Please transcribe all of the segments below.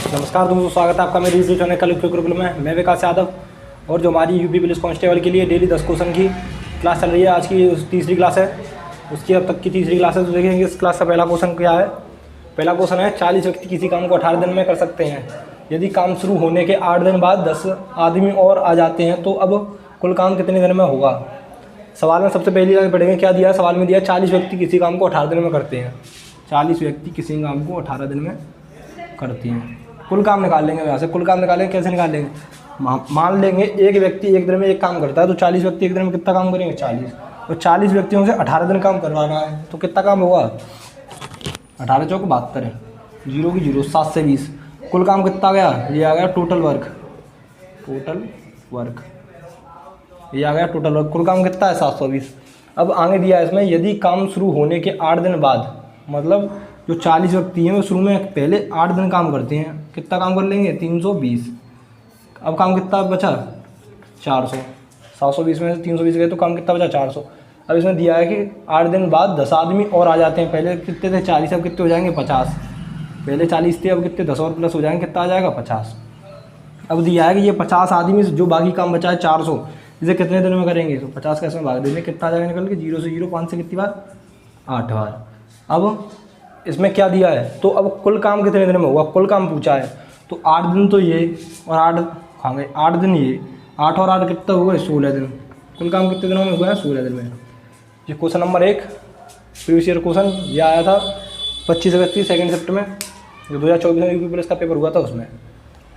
नमस्कार दोस्तों, स्वागत है आपका मेरे यूट्यूब चैनल कल कुरुकुल में। मैं विकास यादव और जो हमारी यूपी पुलिस कांस्टेबल के लिए डेली 10 क्वेश्चन की क्लास चल रही है, आज की तीसरी क्लास है। उसकी अब तक की तीसरी क्लास है, तो देखेंगे इस क्लास का पहला क्वेश्चन क्या है। पहला क्वेश्चन है, 40 व्यक्ति किसी काम को 18 दिन में कर सकते हैं। यदि काम शुरू होने के 8 दिन बाद 10 आदमी और आ जाते हैं तो अब कुल काम कितने दिन में होगा। सवाल में सबसे पहली आगे पढ़ेंगे क्या दिया है। सवाल में दिया 40 व्यक्ति किसी काम को 18 दिन में करते हैं। 40 व्यक्ति किसी काम को 18 दिन में करते हैं। कुल काम निकाल लेंगे यहाँ से। कुल काम निकालेंगे, कैसे निकालेंगे। मान लेंगे एक व्यक्ति एक दिन में एक काम करता है, तो 40 व्यक्ति एक दिन में कितना काम करेंगे, 40। और 40 व्यक्तियों से 18 दिन काम करवाना है, तो कितना काम होगा, 18 चौक 72 है, 0 की 0, 7 से 20। कुल काम कितना गया, ये आ गया टोटल वर्क। ये आ गया टोटल वर्क। कुल काम कितना है, 720। अब आगे दिया है इसमें, यदि काम शुरू होने के 8 दिन बाद, मतलब जो 40 व्यक्ति हैं वो शुरू में पहले 8 दिन काम करते हैं, कितना काम कर लेंगे, 320। अब काम कितना बचा, 400। 720 में से 320 गए तो काम कितना बचा, 400। अब इसमें दिया है कि 8 दिन बाद 10 आदमी और आ जाते हैं। पहले कितने थे, 40, अब कितने हो जाएंगे, 50। पहले 40 थे, अब कितने 10 और प्लस हो जाएंगे, कितना आ जाएगा, 50। अब दिया है कि ये 50 आदमी जो बाकी काम बचा है 400, इसे कितने दिन में करेंगे, तो 50 का इसमें भाग देंगे, कितना आ जाएगा निकल के, 0 से 0, 5 से कितनी बार, 8 बार। अब इसमें क्या दिया है, तो अब कुल काम कितने दिन में होगा, कुल काम पूछा है, तो 8 दिन तो ये और 8 खा गए, 8 दिन ये, 8 और 8 कितना हुआ, 16 दिन। कुल काम कितने दिनों में हुआ है, 16 दिन में। ये question number 1 previous year question, ये आया था 25 अगस्त सेकेंड शिफ्ट में, जो 2024 में यूपी पुलिस का पेपर हुआ था उसमें।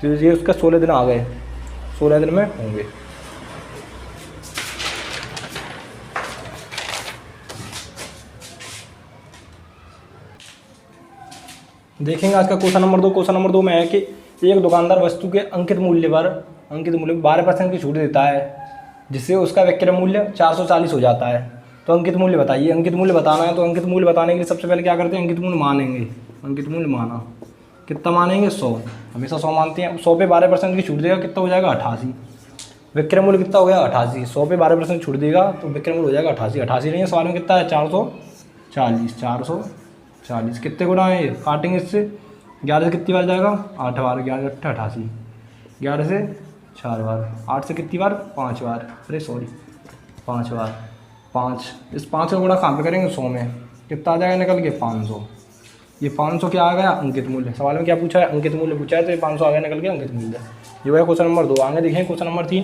तो ये उसका 16 दिन आ गए, 16 दिन में होंगे। देखेंगे आज का क्वेश्चन नंबर 2। क्वेश्चन नंबर 2 में है कि एक दुकानदार वस्तु के अंकित मूल्य पर 12% की छूट देता है, जिससे उसका विक्रय मूल्य 440 हो जाता है। तो अंकित मूल्य बताइए। अंकित मूल्य बताना है, तो अंकित मूल्य बताने के लिए सबसे पहले क्या करते हैं, अंकित मूल्य मानेंगे। अंकित मूल्य माना, कितना मानेंगे, 100। हमेशा 100 मानते हैं। 100 पे 12% की छूट देगा, कितना हो जाएगा, 88। विक्रय मूल्य कितना हो गया, 88। 100 पे 12% छूट देगा तो विक्रय मूल्य हो जाएगा 88। 88 नहीं है, सवाल में कितना है, 440। 440 कितने गुना है, काटेंगे इससे, 11 से कितनी बार जाएगा, 8 बार, 11 8 88, 11 से 4 बार, 8 से कितनी बार, 5 बार, 5 बार, 5। इस 5 का गुणा कहाँ पे करेंगे, 100 में, कितना आ जाएगा निकल के, 500। ये 500 क्या आ गया, अंकित मूल्य। सवाल में क्या पूछा है, अंकित मूल्य पूछा है, तो ये 500 आ गया निकल के अंकित मूल्य। ये है क्वेश्चन नंबर 2। आगे देखें क्वेश्चन नंबर 3।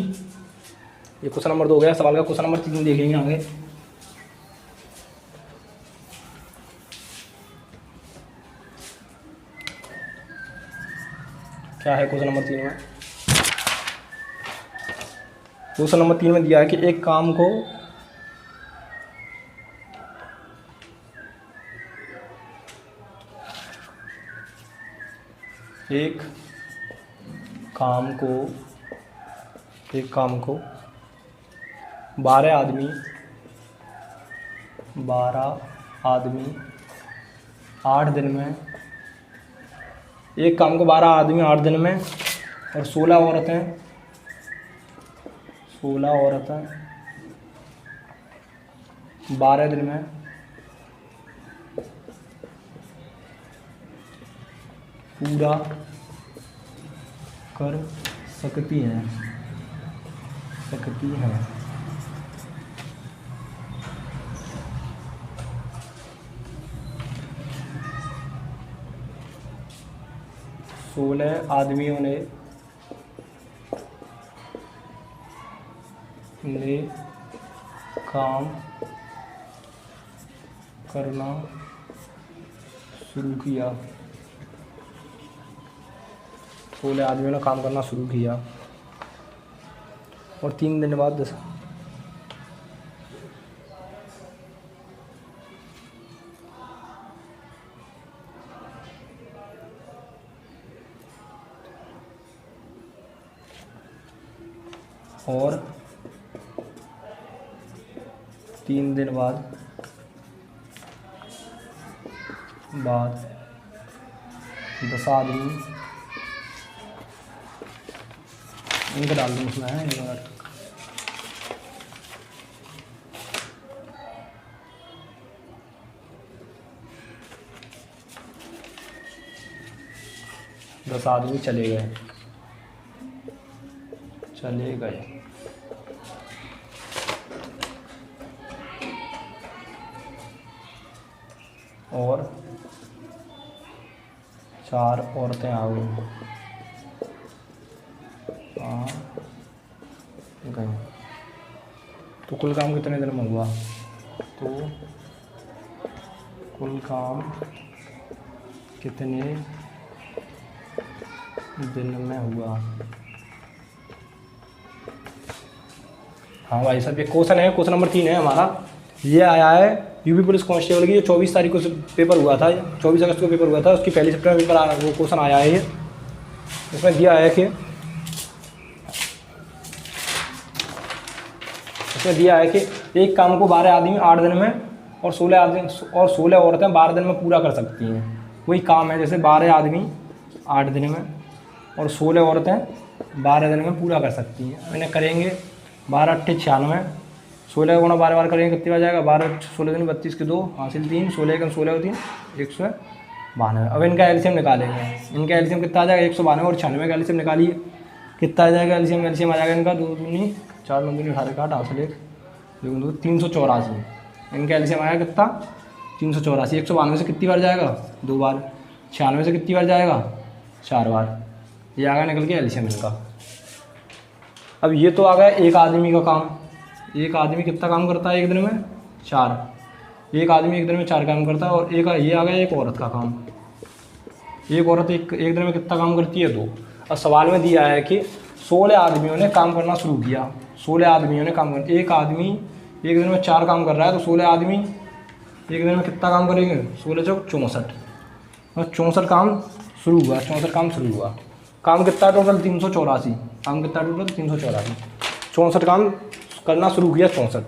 ये क्वेश्चन नंबर 2 हो गया, सवाल का क्वेश्चन नंबर 3 देखेंगे आगे। क्या है क्वेश्चन नंबर 3 में। क्वेश्चन नंबर 3 में दिया है कि एक काम को एक काम को 12 आदमी 8 दिन में, एक काम को 12 आदमी 8 दिन में और 16 औरतें 12 दिन में पूरा कर सकती हैं। सोलह आदमियों ने काम करना शुरू किया। 16 आदमियों ने काम करना शुरू किया और 3 दिन बाद 10 और 3 दिन बाद 10 आदमी, इनका डाल दूँ उसमें है एक बार। 10 आदमी चले गए और 4 औरतें आ गई गई। तो कुल काम कितने दिन में हुआ? तो कुल काम कितने दिन में हुआ? हाँ भाई साहब, ये क्वेश्चन है, क्वेश्चन नंबर 3 है हमारा। ये आया है यूपी पुलिस कांस्टेबल की, जो 24 तारीख को पेपर हुआ था, 24 अगस्त को पेपर हुआ था, उसकी पहली सिफ्ट में पेपर वो क्वेश्चन आया है। ये उसमें दिया है कि एक काम को 12 आदमी 8 दिन में और 16 औरतें 12 दिन में पूरा कर सकती हैं। वही काम है, जैसे 12 आदमी 8 दिन में और 16 औरतें 12 दिन में पूरा कर सकती हैं। इन्हें करेंगे 12 8 96, 16 गुणा 12 बार करेंगे कितनी बार जाएगा? 12 16 दिन 32 के 2 हासिल 3, 16 का 16 3 192। अब इनका एलसीएम निकालेंगे। इनका एलसीएम कितना आ जाएगा? 192 और 96 का एलसीएम निकालिए, कितना आ जाएगा? एलसीएम आ जाएगा इनका 2 दूनी 4 9 दूनी 18 का 8 हासिल 1 2 384। इनका एलसीएम आया कितना? 384। 192 से कितनी बार जाएगा? 2 बार। 96 से कितनी बार जाएगा? 4 बार। ये आ गया निकल के एलसीएम इनका। अब ये तो आ गया एक आदमी का काम। एक आदमी कितना काम करता है एक दिन में? 4। एक आदमी एक दिन में 4 काम करता है। और एक ये आ गया एक औरत का काम। एक औरत एक दिन में कितना काम करती है? 2। अब सवाल में दिया है कि 16 आदमियों ने काम करना शुरू किया। 16 आदमियों ने काम कर, एक आदमी एक दिन में 4 काम कर रहा है, तो 16 आदमी एक दिन में कितना काम करेंगे? 16 चौक 64। और 64 काम शुरू हुआ। 64 काम शुरू हुआ। काम कितना टोटल? 384। काम कितना टोटल? 384। 64 काम करना शुरू किया। 64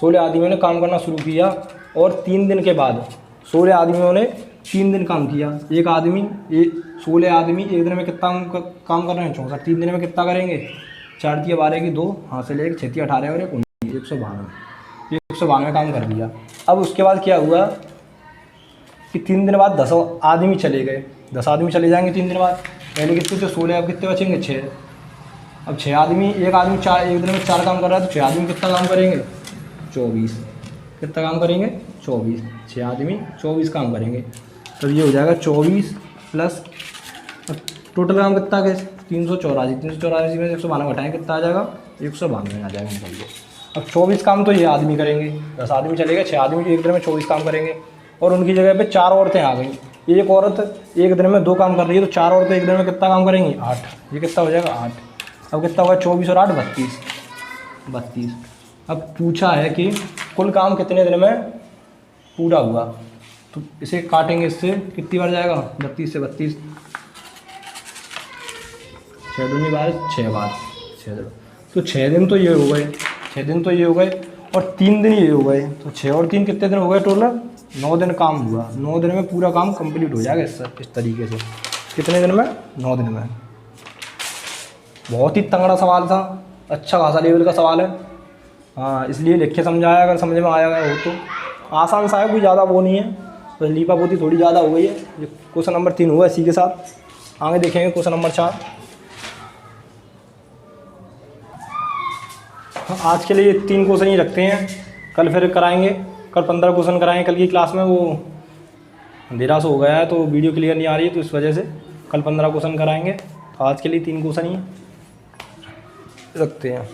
16 आदमियों ने काम करना शुरू किया और 3 दिन के बाद 16 आदमियों ने 3 दिन काम किया। 16 आदमी एक दिन में कितना काम कर रहे हैं? 64। 3 दिन में कितना करेंगे? 4 दिया 12 की 2 हासिल 1 6 18 और 192 काम कर दिया। अब उसके बाद क्या हुआ कि 3 दिन बाद 10 आदमी चले गए। 10 आदमी चले जाएंगे 3 दिन बाद। पहले कितने थे? 16। अब कितने बचेंगे? 6। अब 6 आदमी एक दिन में 4 काम कर रहा है, तो 6 आदमी कितना काम करेंगे? 24। कितना काम करेंगे? 24। 6 आदमी 24 काम करेंगे। तो ये हो जाएगा 24 प्लस टोटल काम कितना है? 384। 384 में 192 घटाएँ कितना आ जाएगा? 192 आ जाएगा निकल के। अब 24 काम तो ये आदमी करेंगे। 10 आदमी चले गए, 6 आदमी एक दिन में 24 काम करेंगे और उनकी जगह पे 4 औरतें आ गई। एक औरत एक दिन में 2 काम कर रही है, तो 4 औरतें एक दिन में कितना काम करेंगी? 8। ये कितना हो जाएगा? 8। अब कितना होगा? 24 और 8 32। अब पूछा है कि कुल काम कितने दिन में पूरा हुआ, तो इसे काटेंगे, इससे कितनी बार जाएगा? 32 से 32 6 दूनी 12 6 बार 6। तो 6 दिन तो ये हो गए, 6 दिन तो ये हो गए और 3 दिन ये हो गए। तो 6 और 3 कितने दिन हो गए टोटल? 9 दिन काम हुआ। 9 दिन में पूरा काम कंप्लीट हो जाएगा इस तरीके से। कितने दिन में? 9 दिन में। बहुत ही तगड़ा सवाल था, अच्छा खासा लेवल का सवाल है। हाँ, इसलिए लिख के समझाया, अगर समझ में आया गया हो तो। आसान सा है, कोई ज़्यादा वो नहीं है, तो लीपापोती थोड़ी ज़्यादा हो गई है। ये क्वेश्चन नंबर 3 हुआ। इसी के साथ आगे देखेंगे क्वेश्चन नंबर 4। आज के लिए 3 क्वेश्चन ही रखते हैं, कल फिर कराएंगे। कल 15 क्वेश्चन कराएंगे कल की क्लास में। वो अंधेरा से हो गया है तो वीडियो क्लियर नहीं आ रही है, तो इस वजह से कल 15 क्वेश्चन कराएंगे। तो आज के लिए 3 क्वेश्चन ही रखते हैं।